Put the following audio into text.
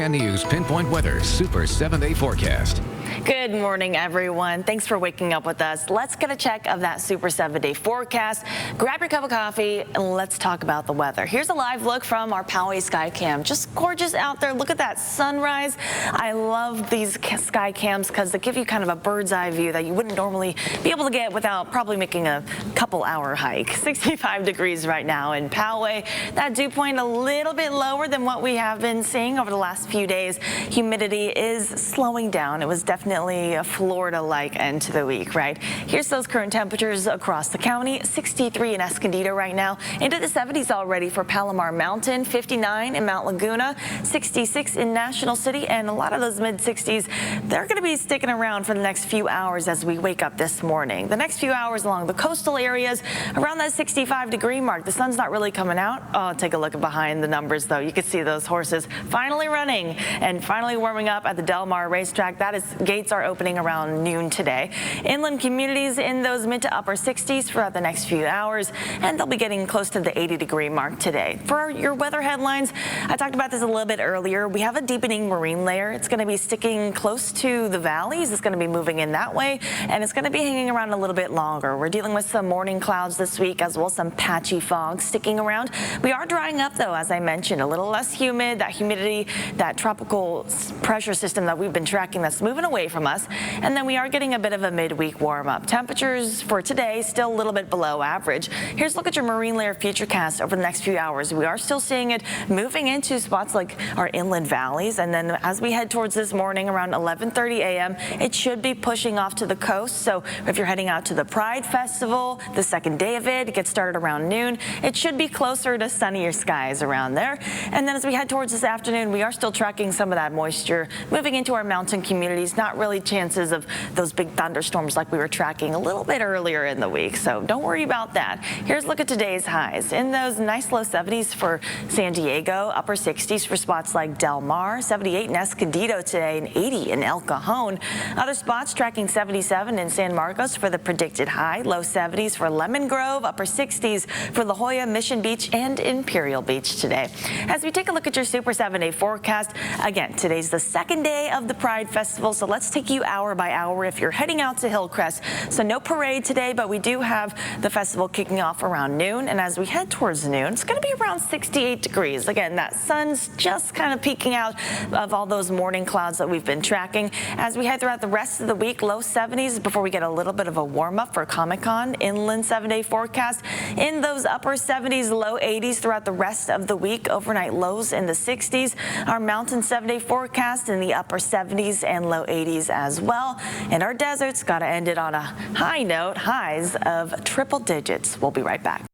News Pinpoint Weather Super 7-Day Forecast. Good morning, everyone. Thanks for waking up with us. Let's get a check of that Super 7-Day forecast. Grab your cup of coffee and let's talk about the weather. Here's a live look from our Poway sky cam. Just gorgeous out there. Look at that sunrise. I love these sky cams because they give you kind of a bird's eye view that you wouldn't normally be able to get without probably making a couple-hour hike. 65 degrees right now in Poway. That dew point a little bit lower than what we have been seeing over the last few days. Humidity is slowing down. It was definitely a Florida-like end to the week, right? Here's those current temperatures across the county. 63 in Escondido right now, into the 70s already for Palomar Mountain, 59 in Mount Laguna, 66 in National City, and a lot of those mid-60s, they're going to be sticking around for the next few hours as we wake up this morning. The next few hours along the coastal areas, around that 65-degree mark. The sun's not really coming out. Oh, take a look behind the numbers, though. You can see those horses finally running and finally warming up at the Del Mar racetrack. That is, gates are opening around noon today. Inland communities in those mid to upper 60s throughout the next few hours, and they'll be getting close to the 80-degree mark today. For your weather headlines, I talked about this a little bit earlier. We have a deepening marine layer. It's going to be sticking close to the valleys. It's going to be moving in that way, and it's going to be hanging around a little bit longer. We're dealing with some morning clouds this week, as well as some patchy fog sticking around. We are drying up, though, as I mentioned, a little less humid. That humidity, that tropical pressure system that we've been tracking, that's moving away from us. And then we are getting a bit of a midweek warm up. Temperatures for today still a little bit below average. Here's a look at your marine layer futurecast over the next few hours. We are still seeing it moving into spots like our inland valleys, and then as we head towards this morning around 11:30 a.m. it should be pushing off to the coast. So if you're heading out to the Pride Festival, the second day of it gets started around noon, it should be closer to sunnier skies around there. And then as we head towards this afternoon, we are still tracking some of that moisture moving into our mountain communities. Not really chances of those big thunderstorms like we were tracking a little bit earlier in the week, so don't worry about that. Here's a look at today's highs. In those nice low 70s for San Diego, upper 60s for spots like Del Mar, 78 in Escondido today, and 80 in El Cajon. Other spots tracking 77 in San Marcos for the predicted high, low 70s for Lemon Grove, upper 60s for La Jolla, Mission Beach, and Imperial Beach today. As we take a look at your Super 7-Day forecast, again, today's the second day of the Pride Festival, so let's take you hour by hour if you're heading out to Hillcrest. So no parade today, but we do have the festival kicking off around noon, and as we head towards noon, it's going to be around 68 degrees. Again, that sun's just kind of peeking out of all those morning clouds that we've been tracking. As we head throughout the rest of the week, low 70s before we get a little bit of a warm-up for Comic-Con. Inland 7-day forecast in those upper 70s, low 80s throughout the rest of the week. Overnight lows in the 60s. Our mountain 7-day forecast in the upper 70s and low 80s as well. And our desert's got to end it on a high note, highs of triple digits. We'll be right back.